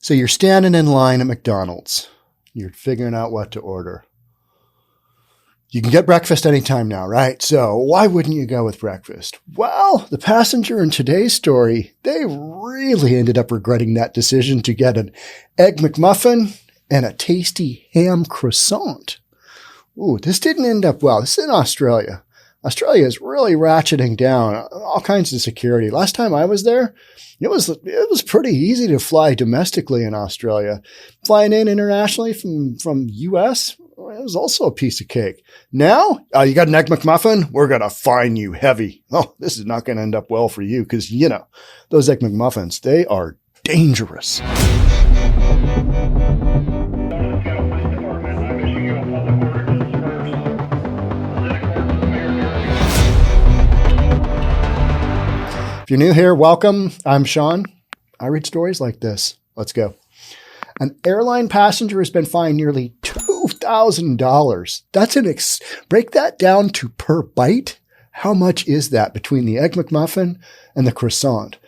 So you're standing in line at McDonald's. You're figuring out what to order. You can get breakfast anytime now, right? So why wouldn't you go with breakfast? Well, the passenger in today's story, they really ended up regretting that decision to get an Egg McMuffin and a tasty ham croissant. Ooh, this didn't end up well. This is in Australia. Australia is really ratcheting down all kinds of security. Last time I was there, it was pretty easy to fly domestically in Australia. Flying in internationally from US, it was also a piece of cake. Now, you got an Egg McMuffin? We're going to fine you heavy. Oh, this is not going to end up well for you because, those Egg McMuffins, they are dangerous. If you're new here, welcome. I'm Sean. I read stories like this. Let's go. An airline passenger has been fined nearly $2,000. That's break that down to per bite. How much is that between the Egg McMuffin and the croissant?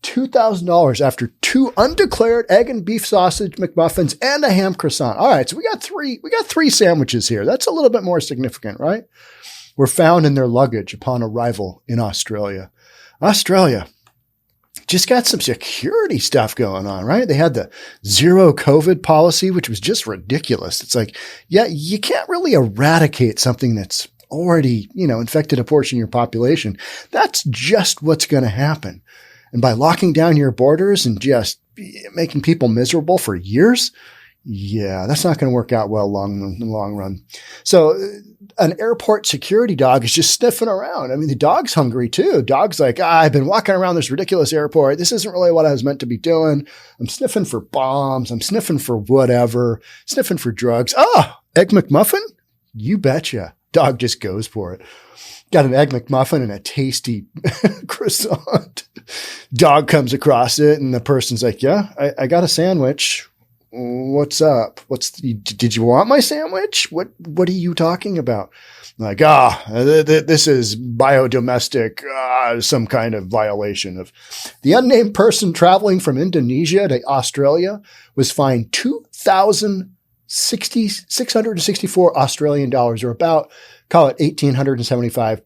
$2,000 after 2 undeclared egg and beef sausage McMuffins and a ham croissant. All right, so we got three sandwiches here. That's a little bit more significant, right? Were found in their luggage upon arrival in Australia. Australia just got some security stuff going on, right? They had the zero COVID policy, which was just ridiculous. It's like, yeah, you can't really eradicate something that's already, infected a portion of your population. That's just what's going to happen. And by locking down your borders and just making people miserable for years, yeah, that's not going to work out well in the long run. So an airport security dog is just sniffing around. I mean, the dog's hungry too. Dog's like, I've been walking around this ridiculous airport. This isn't really what I was meant to be doing. I'm sniffing for bombs. I'm sniffing for whatever, sniffing for drugs. Egg McMuffin? You betcha. Dog just goes for it. Got an Egg McMuffin and a tasty croissant. Dog comes across it and the person's like, yeah, I got a sandwich. What's up? Did you want my sandwich? What are you talking about? Like, this is biodomestic, some kind of violation of the unnamed person traveling from Indonesia to Australia was fined 2,664 Australian dollars, or about, call it 1,875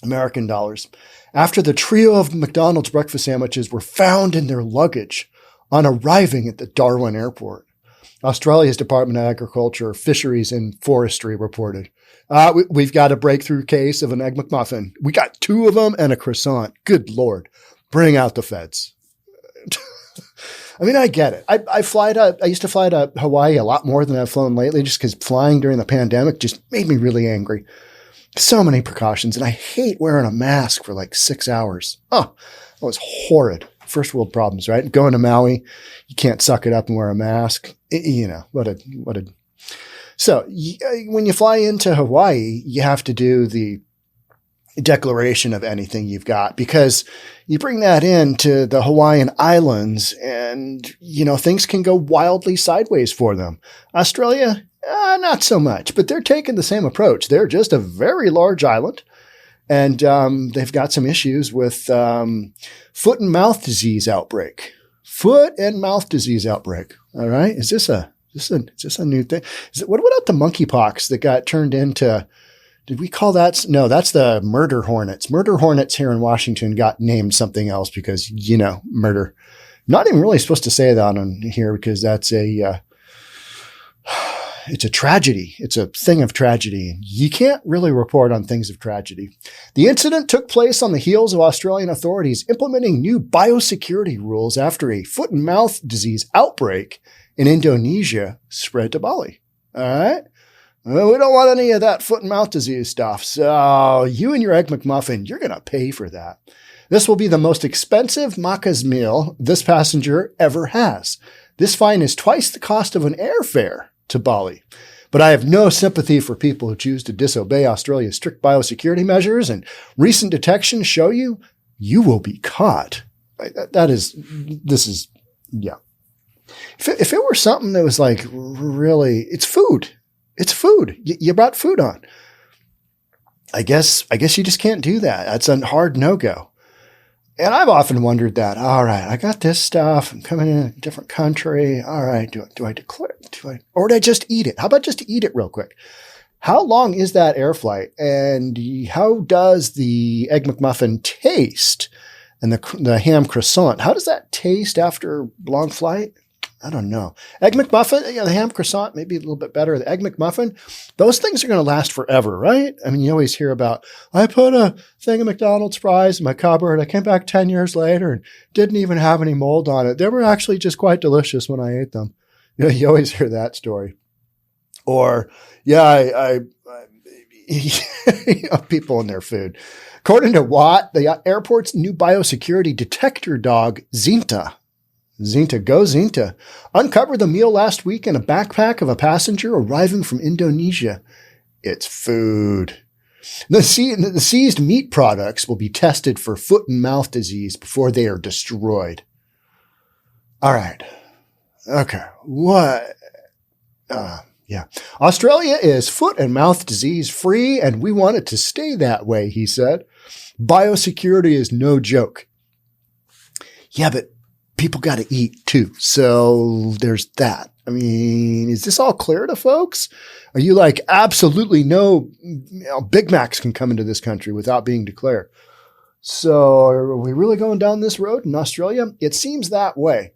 American dollars, after the trio of McDonald's breakfast sandwiches were found in their luggage on arriving at the Darwin Airport. Australia's Department of Agriculture, Fisheries and Forestry reported, we've got a breakthrough case of an Egg McMuffin. We got 2 of them and a croissant. Good Lord. Bring out the feds. I mean, I get it. I used to fly to Hawaii a lot more than I've flown lately just because flying during the pandemic just made me really angry. So many precautions. And I hate wearing a mask for like 6 hours. Oh, that was horrid. First world problems, right? Going to Maui, you can't suck it up and wear a mask. So when you fly into Hawaii, you have to do the declaration of anything you've got because you bring that into the Hawaiian Islands and, things can go wildly sideways for them. Australia, not so much, but they're taking the same approach. They're just a very large island. And they've got some issues with foot and mouth disease outbreak. Foot and mouth disease outbreak. All right. Is this a new thing? What about the monkeypox that got turned into? Did we call that? No, that's the murder hornets. Murder hornets here in Washington got named something else because murder. Not even really supposed to say that on here because that's it's a tragedy. It's a thing of tragedy. You can't really report on things of tragedy. The incident took place on the heels of Australian authorities implementing new biosecurity rules after a foot and mouth disease outbreak in Indonesia spread to Bali. All right. Well, we don't want any of that foot and mouth disease stuff. So you and your Egg McMuffin, you're going to pay for that. This will be the most expensive Macca's meal this passenger ever has. This fine is twice the cost of an airfare to Bali. But I have no sympathy for people who choose to disobey Australia's strict biosecurity measures, and recent detections show you will be caught. This is. If it were something that was like really, it's food. It's food. You brought food on. I guess you just can't do that. That's a hard no-go. And I've often wondered that. All right, I got this stuff. I'm coming in a different country. All right, do I declare? Or do I just eat it? How about just eat it real quick? How long is that air flight? And how does the Egg McMuffin taste? And the ham croissant, how does that taste after a long flight? I don't know. Egg McMuffin, the ham croissant, maybe a little bit better. The Egg McMuffin, those things are going to last forever, right? I mean, you always hear about, I put a thing of McDonald's fries in my cupboard. I came back 10 years later and didn't even have any mold on it. They were actually just quite delicious when I ate them. You always hear that story. Or, people and their food. According to Watt, the airport's new biosecurity detector dog, 𝐍𝐞𝐤𝐿, uncovered the meal last week in a backpack of a passenger arriving from Indonesia. It's food. The seized meat products will be tested for foot and mouth disease before they are destroyed. All right. Okay. What? Australia is foot and mouth disease free, and we want it to stay that way, he said. Biosecurity is no joke. Yeah, but people got to eat too. So there's that. I mean, is this all clear to folks? Are you like, absolutely no, Big Macs can come into this country without being declared? So are we really going down this road in Australia? It seems that way.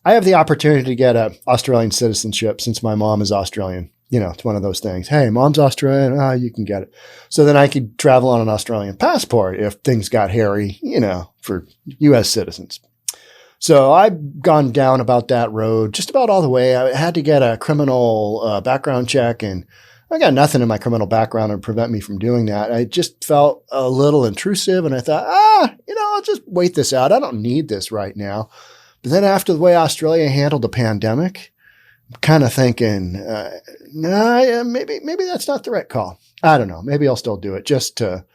I have the opportunity to get an Australian citizenship since my mom is Australian. It's one of those things. Hey, mom's Australian. You can get it. So then I could travel on an Australian passport if things got hairy, for U.S. citizens. So I've gone down about that road just about all the way. I had to get a criminal background check, and I got nothing in my criminal background to prevent me from doing that. I just felt a little intrusive, and I thought, I'll just wait this out. I don't need this right now. But then after the way Australia handled the pandemic, I'm kind of thinking, maybe that's not the right call. I don't know. Maybe I'll still do it just to,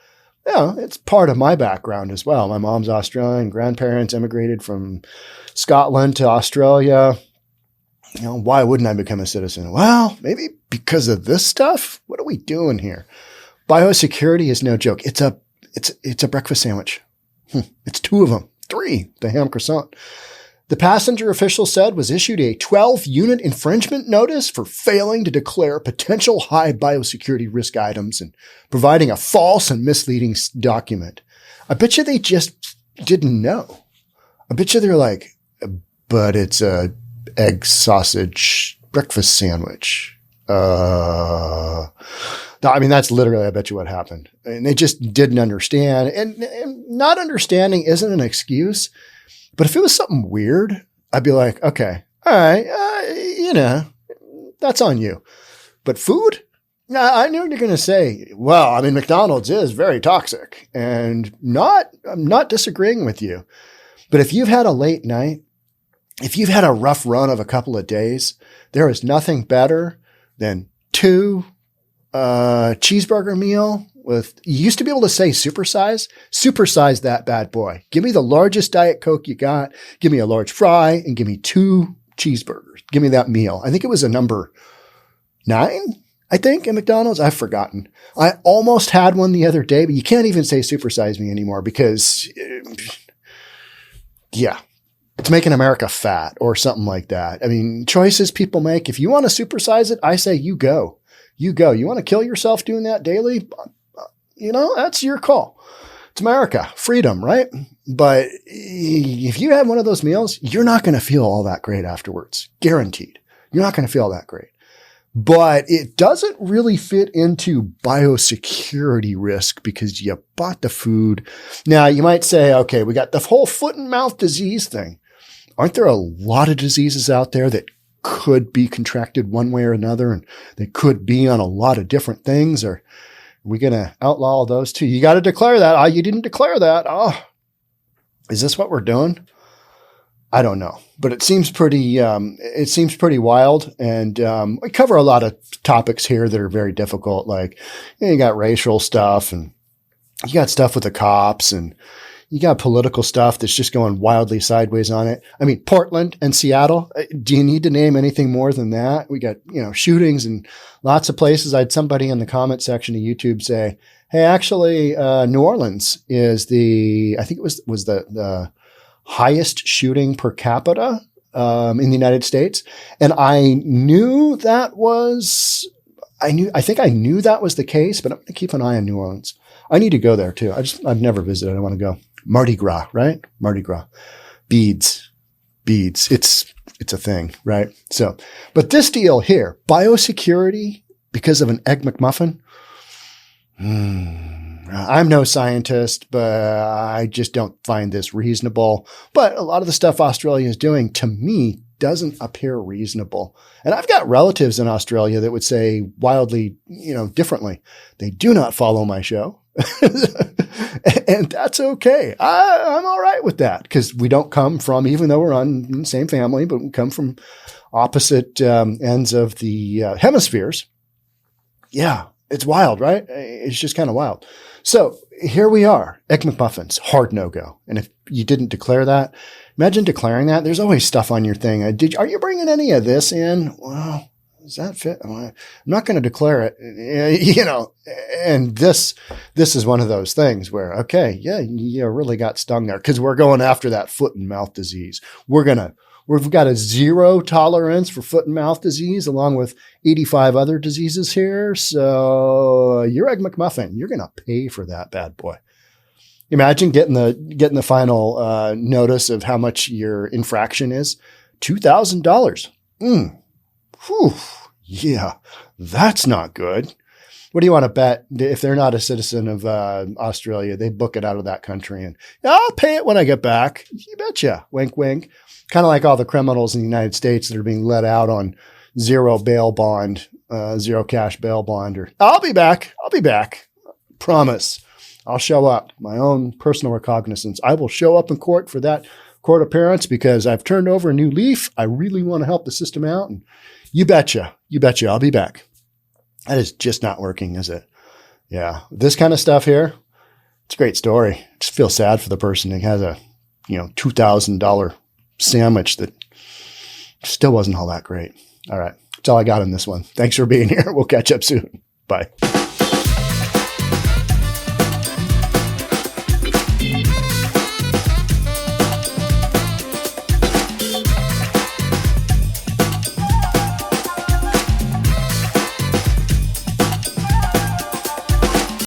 it's part of my background as well. My mom's Australian, grandparents immigrated from Scotland to Australia. Why wouldn't I become a citizen? Well, maybe because of this stuff. What are we doing here? Biosecurity is no joke. It's a breakfast sandwich. It's 2 of them. 3, the ham croissant. The passenger official said was issued a 12-unit infringement notice for failing to declare potential high biosecurity risk items and providing a false and misleading document. I bet you they just didn't know. I bet you they're like, but it's a egg sausage breakfast sandwich. I mean, that's literally, I bet you what happened. And they just didn't understand. And not understanding isn't an excuse. But if it was something weird, I'd be like, okay, all right, that's on you. But food? I knew you're going to say, well, I mean, McDonald's is very toxic, and I'm not disagreeing with you. But if you've had a late night, if you've had a rough run of a couple of days, there is nothing better than 2 cheeseburger meal with, you used to be able to say supersize that bad boy. Give me the largest Diet Coke you got. Give me a large fry and give me 2 cheeseburgers. Give me that meal. I think it was a number 9, I think, at McDonald's. I've forgotten. I almost had one the other day, but you can't even say supersize me anymore because, it's making America fat or something like that. I mean, choices people make. If you want to supersize it, I say you go. You go. You want to kill yourself doing that daily? That's your call. It's America. Freedom, right? But if you have one of those meals, you're not going to feel all that great afterwards. Guaranteed. You're not going to feel that great. But it doesn't really fit into biosecurity risk because you bought the food. Now, you might say, okay, we got the whole foot and mouth disease thing. Aren't there a lot of diseases out there that could be contracted one way or another, and they could be on a lot of different things? Or are we going to outlaw all those too? You got to declare that. You didn't declare that. Is this what we're doing? I don't know, but it seems pretty wild. And we cover a lot of topics here that are very difficult. Like, you got racial stuff, and you got stuff with the cops, and You got political stuff that's just going wildly sideways on it. I mean, Portland and Seattle. Do you need to name anything more than that? We got, shootings in lots of places. I had somebody in the comment section of YouTube say, hey, actually, New Orleans is I think it was the highest shooting per capita in the United States. And I knew that was the case, but I'm going to keep an eye on New Orleans. I need to go there too. I've never visited. I want to go. Mardi Gras, right? Mardi Gras. Beads. It's a thing, right? So, but this deal here, biosecurity because of an Egg McMuffin. I'm no scientist, but I just don't find this reasonable. But a lot of the stuff Australia is doing, to me, doesn't appear reasonable. And I've got relatives in Australia that would say wildly, differently. They do not follow my show. And that's okay. I'm all right with that because we don't come from, even though we're on the same family, but we come from opposite ends of the hemispheres. Yeah, it's wild, right? It's just kind of wild. So here we are, Egg McMuffins, hard no-go. And if you didn't declare that, imagine declaring that. There's always stuff on your thing. Are you bringing any of this in? Well, does that fit? I'm not going to declare it, and this is one of those things where, okay, yeah, you really got stung there because we're going after that foot and mouth disease. We've got a 0 tolerance for foot and mouth disease along with 85 other diseases here. So your Egg McMuffin, you're going to pay for that bad boy. Imagine getting the final notice of how much your infraction is. $2,000. Whew. Yeah, that's not good. What do you want to bet? If they're not a citizen of Australia, they book it out of that country and I'll pay it when I get back. You betcha. Wink, wink. Kind of like all the criminals in the United States that are being let out on zero bail bond, zero cash bail bond, or I'll be back. Promise. I'll show up. My own personal recognizance. I will show up in court for that court appearance because I've turned over a new leaf. I really want to help the system out. And you betcha. I'll be back. That is just not working, is it? Yeah. This kind of stuff here, it's a great story. I just feel sad for the person who has a, $2,000 sandwich that still wasn't all that great. All right. That's all I got on this one. Thanks for being here. We'll catch up soon. Bye.